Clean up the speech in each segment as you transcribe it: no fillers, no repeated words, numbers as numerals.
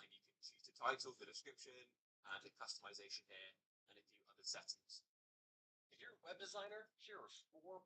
and you can choose the title, the description, and the customization here, and a few other settings. If you're a web designer, here are 4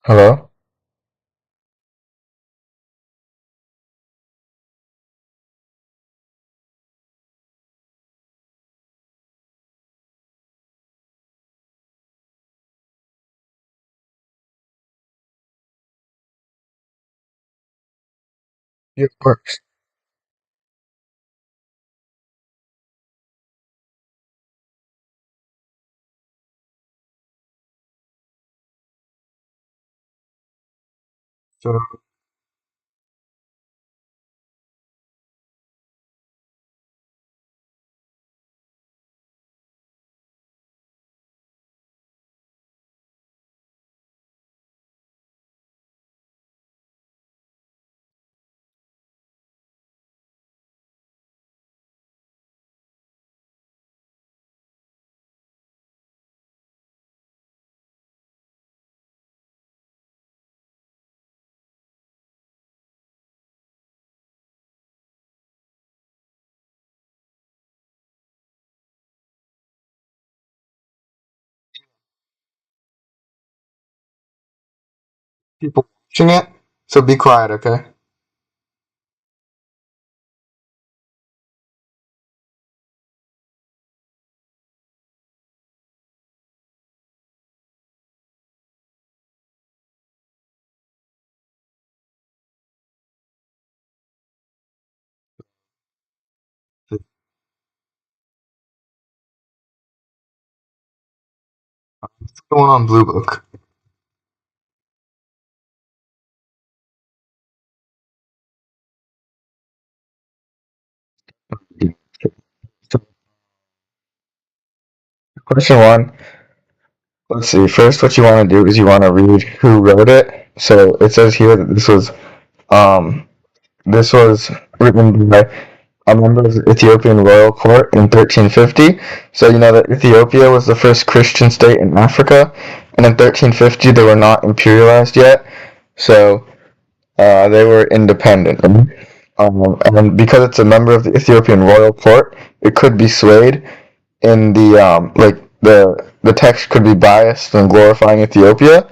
Hello? Yeah, of course. So, people watching it, so be quiet, okay? The one on Blue Book. So, question one. Let's see. First, what you want to do is you want to read who wrote it. So it says here that um this was written by a member of the Ethiopian royal court in 1350. So you know that Ethiopia was the first Christian state in Africa, and in 1350 they were not imperialized yet. So they were independent. And because it's a member of the Ethiopian royal court, it could be swayed in the like the text could be biased and glorifying Ethiopia,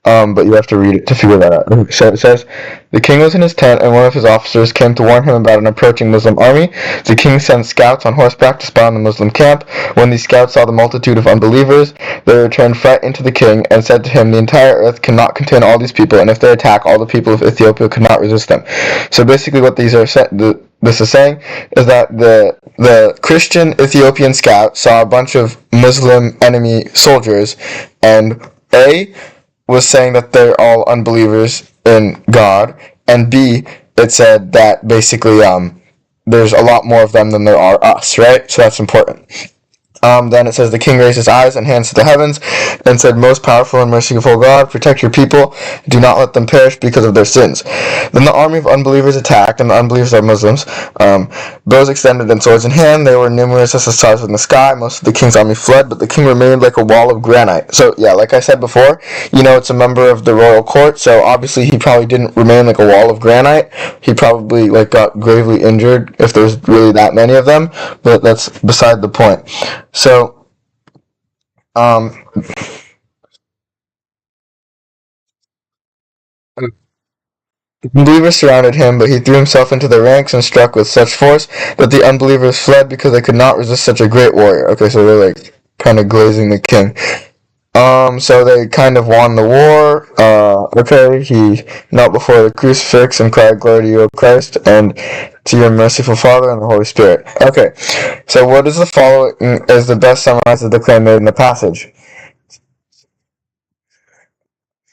but you have to read it to figure that out. So it says, the king was in his tent, and one of his officers came to warn him about an approaching Muslim army. The king sent scouts on horseback to spy on the Muslim camp. When these scouts saw the multitude of unbelievers, they returned frightened to the king and said to him, the entire earth cannot contain all these people, and if they attack, all the people of Ethiopia could not resist them. So basically what these are this is saying is that the Christian Ethiopian scout saw a bunch of Muslim enemy soldiers, and A was saying that they're all unbelievers in God, and B, it said that basically there's a lot more of them than there are us, right? So that's important. Then it says, the king raised his eyes and hands to the heavens and said, most powerful and merciful God, protect your people. Do not let them perish because of their sins. Then the army of unbelievers attacked, and the unbelievers are Muslims. Bows extended and swords in hand. They were numerous as the stars in the sky. Most of the king's army fled, but the king remained like a wall of granite. So yeah, like I said before, it's a member of the royal court, so obviously he probably didn't remain like a wall of granite. He probably got gravely injured if there's really that many of them, but that's beside the point. So, um, the unbelievers surrounded him, but he threw himself into the ranks and struck with such force that the unbelievers fled because they could not resist such a great warrior. Okay, so they're kind of glazing the king. So they kind of won the war. Okay, he knelt before the crucifix and cried, glory to you, O Christ, and to your merciful Father and the Holy Spirit. Okay, so what is the following is the best summarizes the claim made in the passage?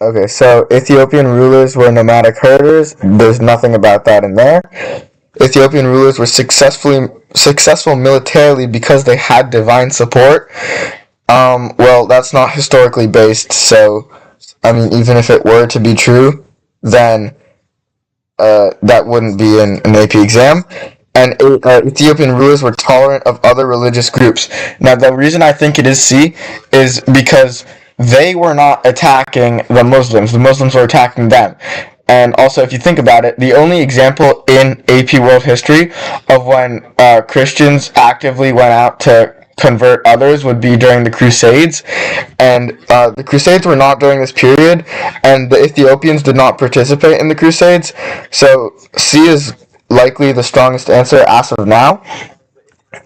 Okay, so Ethiopian rulers were nomadic herders. There's nothing about that in there. Ethiopian rulers were successful militarily because they had divine support. Well, that's not historically based, so I mean, even if it were to be true, then that wouldn't be an AP exam. And Ethiopian rulers were tolerant of other religious groups. Now, the reason I think it is C is because they were not attacking the Muslims. The Muslims were attacking them. And also, if you think about it, the only example in AP World History of when Christians actively went out to convert others would be during the Crusades, and the Crusades were not during this period, and the Ethiopians did not participate in the Crusades. So C is likely the strongest answer as of now.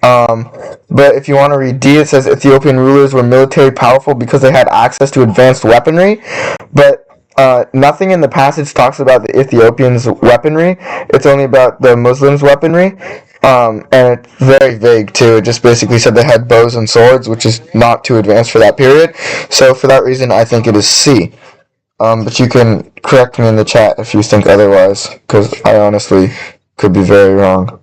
But if you want to read D, it says Ethiopian rulers were military powerful because they had access to advanced weaponry. But nothing in the passage talks about the Ethiopians' weaponry. It's only about the Muslims' weaponry. And it's very vague too. It just basically said they had bows and swords, which is not too advanced for that period. So for that reason, I think it is C. But you can correct me in the chat if you think otherwise, because I honestly could be very wrong.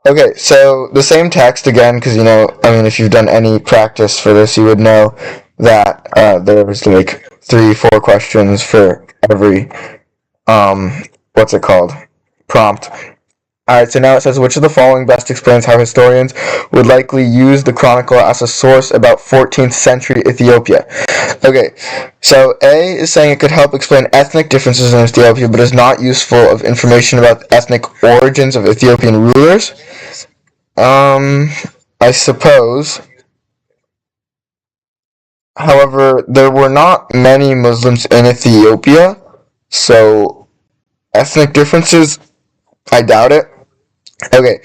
Okay, so the same text again, because if you've done any practice for this, you would know that there's like 3-4 questions for every what's it called? Prompt. Alright, so now it says, which of the following best explains how historians would likely use the Chronicle as a source about 14th century Ethiopia? Okay, so A is saying it could help explain ethnic differences in Ethiopia, but is not useful of information about the ethnic origins of Ethiopian rulers. I suppose. However, there were not many Muslims in Ethiopia, so ethnic differences, I doubt it. Okay,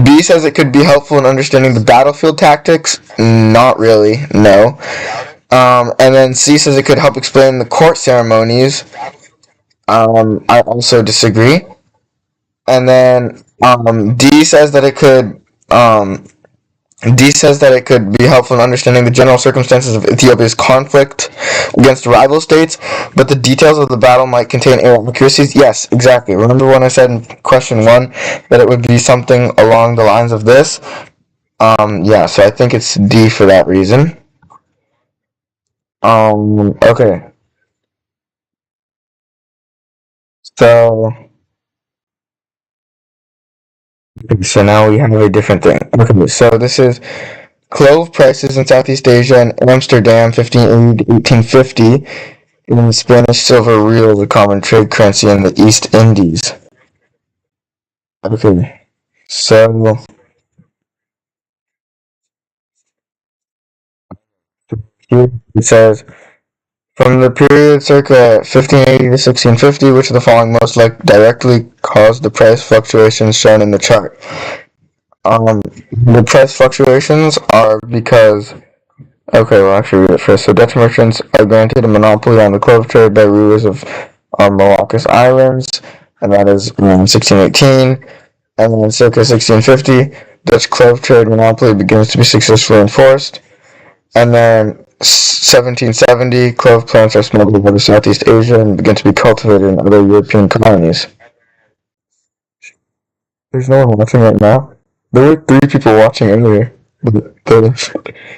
B says it could be helpful in understanding the battlefield tactics. Not really, no. And then C says it could help explain the court ceremonies. I also disagree. And then D says that it could be helpful in understanding the general circumstances of Ethiopia's conflict against rival states, but the details of the battle might contain inaccuracies. Yes, exactly. Remember when I said in question 1 that it would be something along the lines of this? Yeah, so I think it's D for that reason. Okay. So now we have a different thing. Okay, so this is clove prices in Southeast Asia and Amsterdam, 1580 to 1850. And the Spanish silver real, the common trade currency in the East Indies. Okay, so here it says, from the period circa 1580 to 1650, which of the following most directly caused the price fluctuations shown in the chart? The price fluctuations are because... Okay, we'll actually read it first. So Dutch merchants are granted a monopoly on the clove trade by rulers of Moluccas Islands, and that is 1618. And then in circa 1650, Dutch clove trade monopoly begins to be successfully enforced. And then 1770, clove plants are smuggled over Southeast Asia and begin to be cultivated in other European colonies. There's no one watching right now. There were 3 people watching earlier. They're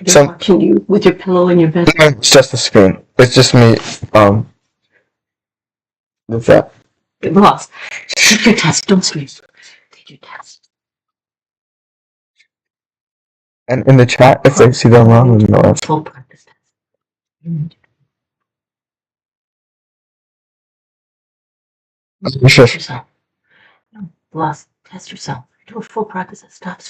watching you with your pillow in your bed. It's just the screen. It's just me. What's that? Ross, take your test. Don't scream. Take your test. And in the chat, if they see them wrong, then no. Full practice test. Sure. Yourself. No, Ross, test yourself. Do a full practice test. Stop screaming.